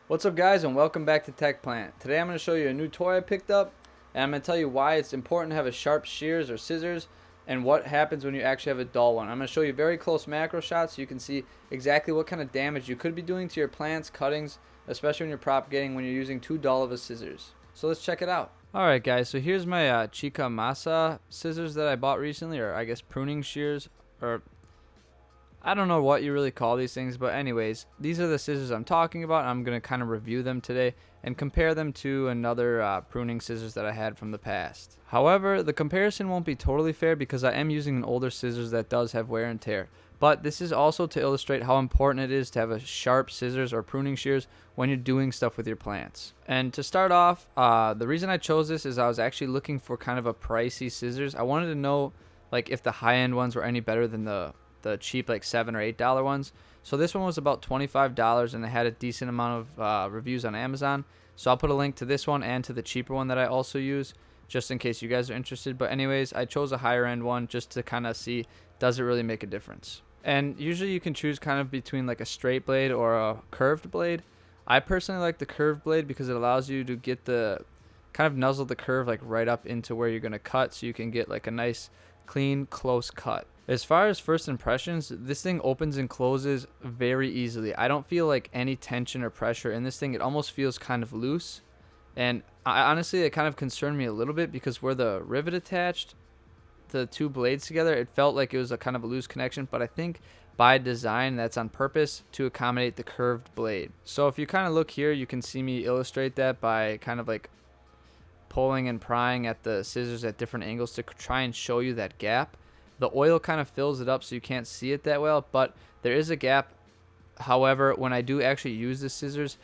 What's up guys, and welcome back to Tech Plant. Today I'm going to show you a new toy I picked up, and I'm going to tell you why it's important to have a sharp shears or scissors and what happens when you actually have a dull one. I'm going to show you very close macro shots so you can see exactly what kind of damage you could be doing to your plants, cuttings, especially when you're propagating when you're using too dull of a scissors. So let's check it out. Alright guys, so here's my Chikamasa scissors that I bought recently, or I guess pruning shears, or I don't know what you really call these things, but anyways, these are the scissors I'm talking about. I'm going to kind of review them today and compare them to another pruning scissors that I had from the past. However, the comparison won't be totally fair because I am using an older scissors that does have wear and tear. But this is also to illustrate how important it is to have a sharp scissors or pruning shears when you're doing stuff with your plants. And to start off, the reason I chose this is I was actually looking for kind of a pricey scissors. I wanted to know like if the high-end ones were any better than the cheap like $7 or $8 ones. So this one was about $25 and it had a decent amount of reviews on Amazon. So I'll put a link to this one and to the cheaper one that I also use just in case you guys are interested. But anyways, I chose a higher end one just to kind of see, does it really make a difference? And usually you can choose kind of between like a straight blade or a curved blade. I personally like the curved blade because it allows you to get the kind of nuzzle the curve like right up into where you're going to cut, so you can get like a nice clean close cut. As far as first impressions, this thing opens and closes very easily. I don't feel like any tension or pressure in this thing. It almost feels kind of loose. And honestly, it kind of concerned me a little bit because where the rivet attached the two blades together, it felt like it was a kind of a loose connection. But I think by design, that's on purpose to accommodate the curved blade. So if you kind of look here, you can see me illustrate that by kind of like pulling and prying at the scissors at different angles to try and show you that gap. The oil kind of fills it up so you can't see it that well, but there is a gap. However, when I do actually use the scissors,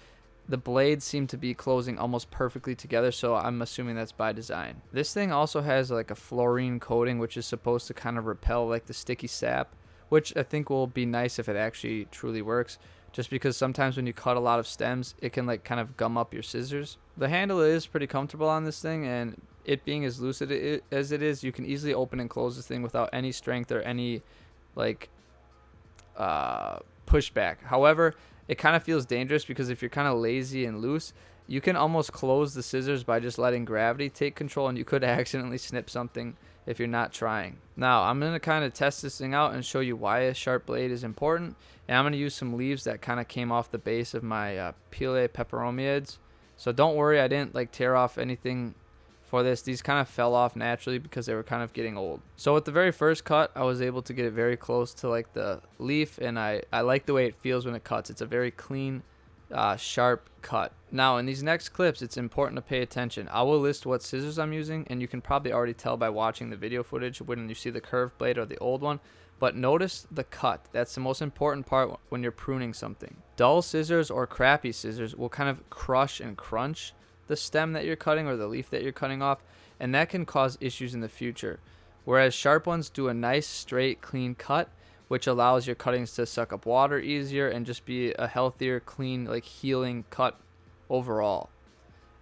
the blades seem to be closing almost perfectly together, so I'm assuming that's by design. This thing also has like a fluorine coating, which is supposed to kind of repel like the sticky sap, which I think will be nice if it actually truly works, just because sometimes when you cut a lot of stems, it can like kind of gum up your scissors. The handle is pretty comfortable on this thing, and it being as loose as it is, you can easily open and close this thing without any strength or any like pushback. However, it kind of feels dangerous because if you're kind of lazy and loose, you can almost close the scissors by just letting gravity take control, and you could accidentally snip something if you're not trying. Now I'm going to kind of test this thing out and show you why a sharp blade is important, and I'm going to use some leaves that kind of came off the base of my Pile peperomiids. So don't worry, I didn't like tear off anything for this. These kind of fell off naturally because they were kind of getting old. So with the very first cut, I was able to get it very close to like the leaf, and I like the way it feels when it cuts. It's a very clean, sharp cut. Now in these next clips, it's important to pay attention. I will list what scissors I'm using, and you can probably already tell by watching the video footage when you see the curved blade or the old one. But notice the cut. That's the most important part when you're pruning something. Dull scissors or crappy scissors will kind of crush and crunch the stem that you're cutting or the leaf that you're cutting off, and that can cause issues in the future. Whereas sharp ones do a nice straight clean cut, which allows your cuttings to suck up water easier and just be a healthier, clean, like healing cut overall.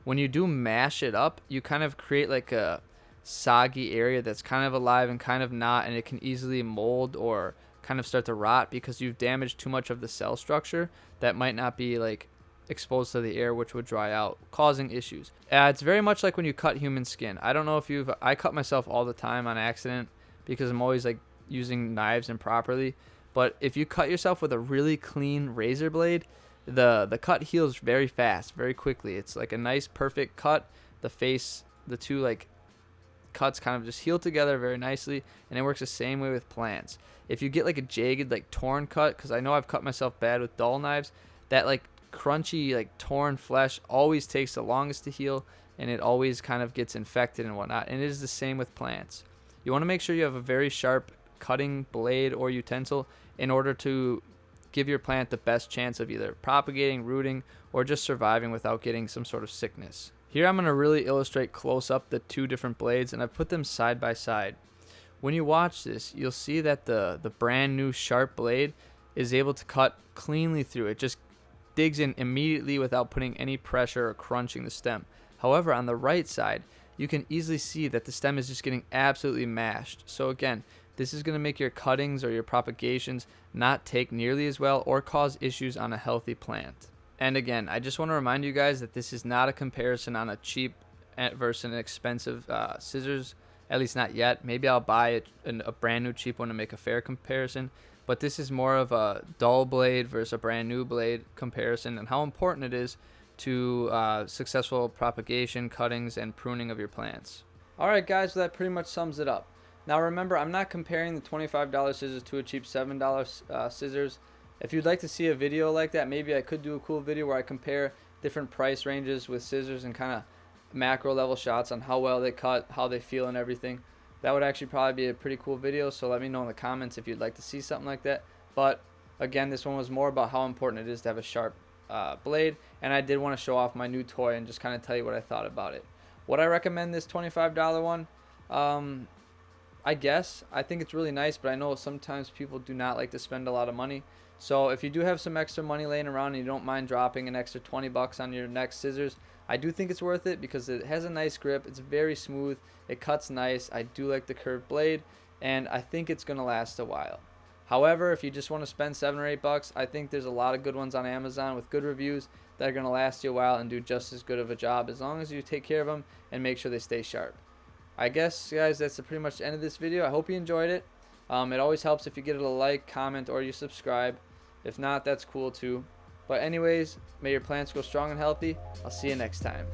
When you do mash it up, you kind of create like a soggy area that's kind of alive and kind of not, and it can easily mold or kind of start to rot because you've damaged too much of the cell structure that might not be like exposed to the air, which would dry out, causing issues. It's very much like when you cut human skin. I don't know if I cut myself all the time on accident because I'm always like using knives improperly. But if you cut yourself with a really clean razor blade, the cut heals very fast, very quickly. It's like a nice perfect cut. The two like cuts kind of just heal together very nicely, and it works the same way with plants. If you get like a jagged like torn cut, because I know I've cut myself bad with dull knives, that like crunchy like torn flesh always takes the longest to heal, and it always kind of gets infected and whatnot. And it is the same with plants. You want to make sure you have a very sharp cutting blade or utensil in order to give your plant the best chance of either propagating, rooting, or just surviving without getting some sort of sickness. Here I'm going to really illustrate close up the two different blades, and I've put them side by side. When you watch this, you'll see that the brand new sharp blade is able to cut cleanly through. It just digs in immediately without putting any pressure or crunching the stem. However, on the right side, you can easily see that the stem is just getting absolutely mashed. So again, this is going to make your cuttings or your propagations not take nearly as well or cause issues on a healthy plant. And again, I just want to remind you guys that this is not a comparison on a cheap versus an expensive scissors, at least not yet. Maybe I'll buy a brand new cheap one to make a fair comparison, but this is more of a dull blade versus a brand new blade comparison, and how important it is to successful propagation, cuttings, and pruning of your plants. Alright guys, well, that pretty much sums it up. Now remember, I'm not comparing the $25 scissors to a cheap $7 scissors. If you'd like to see a video like that, maybe I could do a cool video where I compare different price ranges with scissors and kind of macro level shots on how well they cut, how they feel, and everything. That would actually probably be a pretty cool video, so let me know in the comments if you'd like to see something like that. But again, this one was more about how important it is to have a sharp blade, and I did want to show off my new toy and just kind of tell you what I thought about it. Would I recommend this $25 one? I guess. I think it's really nice, but I know sometimes people do not like to spend a lot of money. So if you do have some extra money laying around and you don't mind dropping an extra 20 bucks on your next scissors, I do think it's worth it because it has a nice grip. It's very smooth. It cuts nice. I do like the curved blade, and I think it's going to last a while. However, if you just want to spend 7 or 8 bucks, I think there's a lot of good ones on Amazon with good reviews that are going to last you a while and do just as good of a job as long as you take care of them and make sure they stay sharp. I guess, guys, that's pretty much the end of this video. I hope you enjoyed it. It always helps if you get a like, comment, or you subscribe. If not, that's cool too. But anyways, may your plants grow strong and healthy. I'll see you next time.